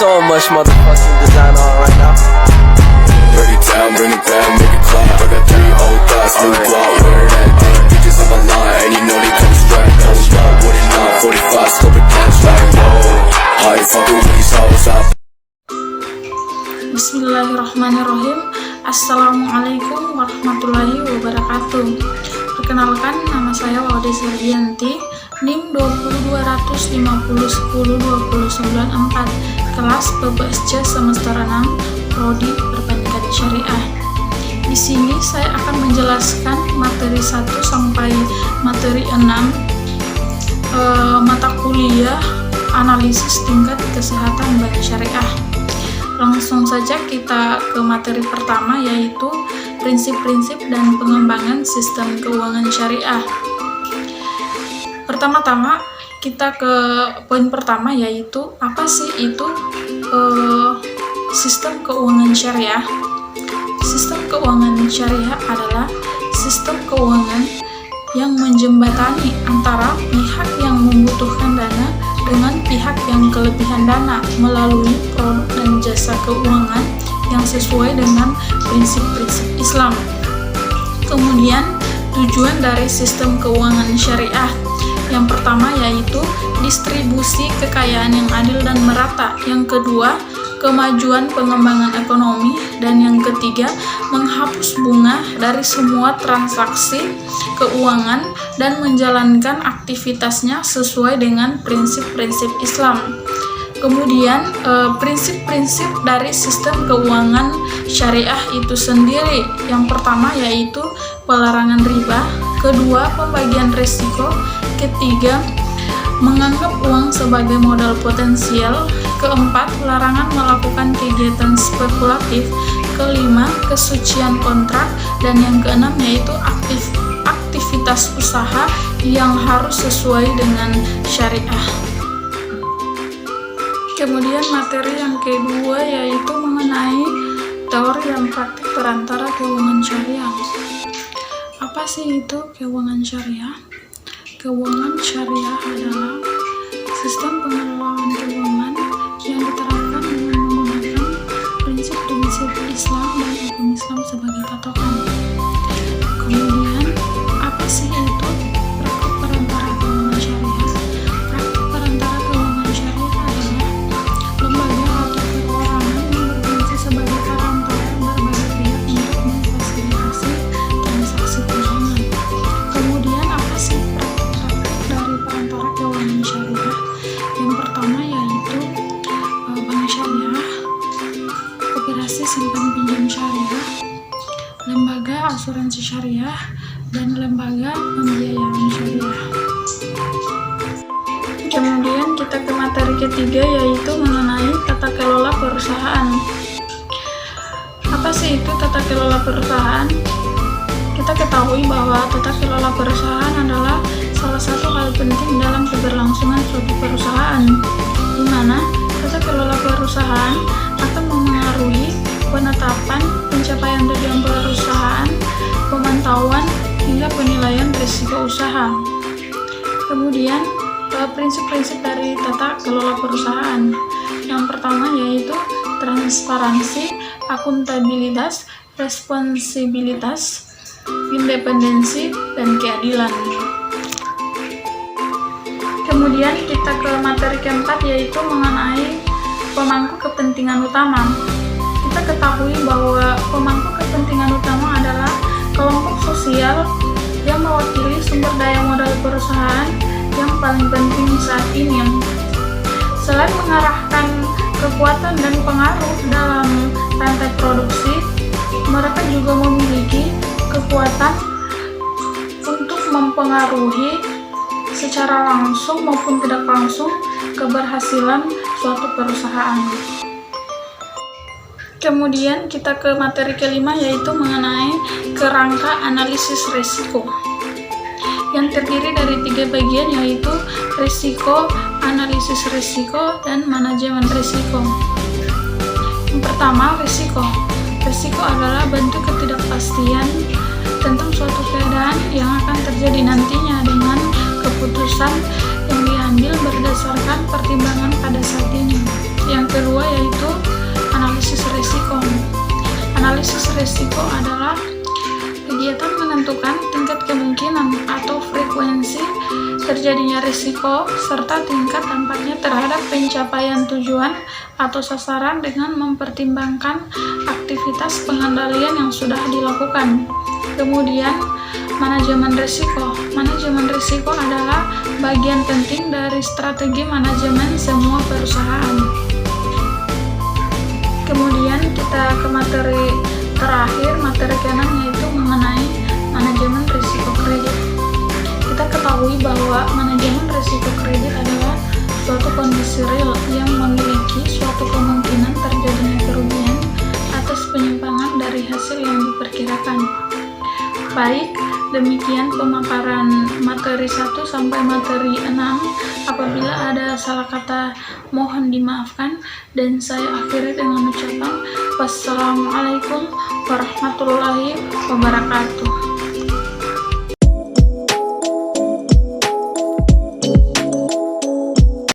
so much motherfucking design on right now. Break it down, bring it back, make it clap. I got 3 old thoughts, new guap, wear that dick. Bitches on my line, and you know they come straight. Hold up, what it not, 45, scope it cash like whoa. How you fucking with these hoes out? Bismillahirrahmanirrahim. Assalamualaikum warahmatullahi wabarakatuh. Perkenalkan, nama saya Waude Sergianti, NIM 20250102094, kelas PBSC semester 6, Prodi Perbankan Syariah. Di sini saya akan menjelaskan materi 1 sampai materi 6 mata kuliah analisis tingkat kesehatan bank syariah. Langsung saja kita ke materi pertama, yaitu prinsip-prinsip dan pengembangan sistem keuangan syariah. Pertama-tama kita ke poin pertama, yaitu apa sih itu sistem keuangan syariah. Sistem keuangan syariah adalah sistem keuangan yang menjembatani antara pihak yang membutuhkan dana dengan pihak yang kelebihan dana melalui produk dan jasa keuangan yang sesuai dengan prinsip-prinsip Islam. Kemudian, tujuan dari sistem keuangan syariah yang pertama yaitu distribusi kekayaan yang adil dan merata. Yang kedua, kemajuan pengembangan ekonomi. Dan yang ketiga, menghapus bunga dari semua transaksi keuangan dan menjalankan aktivitasnya sesuai dengan prinsip-prinsip Islam. Kemudian prinsip-prinsip dari sistem keuangan syariah itu sendiri. Yang pertama yaitu pelarangan riba, kedua pembagian risiko, ketiga menganggap uang sebagai modal potensial, keempat larangan melakukan kegiatan spekulatif, kelima kesucian kontrak, dan yang keenam yaitu aktivitas usaha yang harus sesuai dengan syariah. Kemudian materi yang kedua yaitu mengenai teori dan praktik perantara keuangan syariah. Apa sih itu keuangan syariah? Keuangan syariah adalah sistem pengelolaan keuangan yang diterapkan dengan menggunakan prinsip-prinsip Islam dan hukum Islam sebagai patokan. Kemudian, apa sih itu praktik perantara keuangan syariah? Praktik perantara keuangan syariah adalah lembaga atau perorangan yang berfungsi sebagai perantara berbagai pihak untuk memfasilitasi transaksi keuangan. Kemudian, apa sih praktik dari perantara keuangan syariah? Yang pertama yaitu bank syariah, koperasi simpan pinjam syariah, lembaga asuransi syariah, dan lembaga pembiayaan syariah. Kemudian kita ke materi ketiga yaitu mengenai tata kelola perusahaan. Apa sih itu tata kelola perusahaan? Kita ketahui bahwa tata kelola perusahaan adalah salah satu hal penting dalam keberlangsungan suatu perusahaan, di mana tata kelola perusahaan akan memengaruhi penetapan pencapaian tujuan perusahaan, pemantauan, hingga penilaian risiko usaha. Kemudian, prinsip-prinsip dari tata kelola perusahaan. Yang pertama yaitu transparansi, akuntabilitas, responsibilitas, independensi, dan keadilan. Kemudian kita ke materi keempat yaitu mengenai pemangku kepentingan utama. Kita ketahui bahwa pemangku kepentingan utama adalah kelompok sosial yang mewakili sumber daya modal perusahaan yang paling penting saat ini. Selain mengarahkan kekuatan dan pengaruh dalam rantai produksi, mereka juga memiliki kekuatan untuk mempengaruhi secara langsung maupun tidak langsung keberhasilan suatu perusahaan. Kemudian kita ke materi kelima yaitu mengenai kerangka analisis risiko, yang terdiri dari 3 bagian yaitu risiko, analisis risiko, dan manajemen risiko. Yang pertama, risiko. Risiko adalah bentuk ketidakpastian tentang suatu keadaan yang akan terjadi nantinya dengan keputusan yang diambil berdasarkan pertimbangan pada saat ini. Yang kedua risiko adalah kegiatan menentukan tingkat kemungkinan atau frekuensi terjadinya risiko serta tingkat dampaknya terhadap pencapaian tujuan atau sasaran dengan mempertimbangkan aktivitas pengendalian yang sudah dilakukan. Kemudian, manajemen risiko. Manajemen risiko adalah bagian penting dari strategi manajemen semua perusahaan. Kemudian kita ke materi terakhir, materi ke-6, yaitu mengenai manajemen risiko kredit. Kita ketahui bahwa manajemen risiko kredit adalah suatu kondisi real yang memiliki suatu kemungkinan terjadinya kerugian atas penyimpangan dari hasil yang diperkirakan. Baik, demikian pemaparan materi 1 sampai materi 6. Apabila ada salah kata, mohon dimaafkan, dan saya akhiri dengan ucapan wassalamualaikum warahmatullahi wabarakatuh.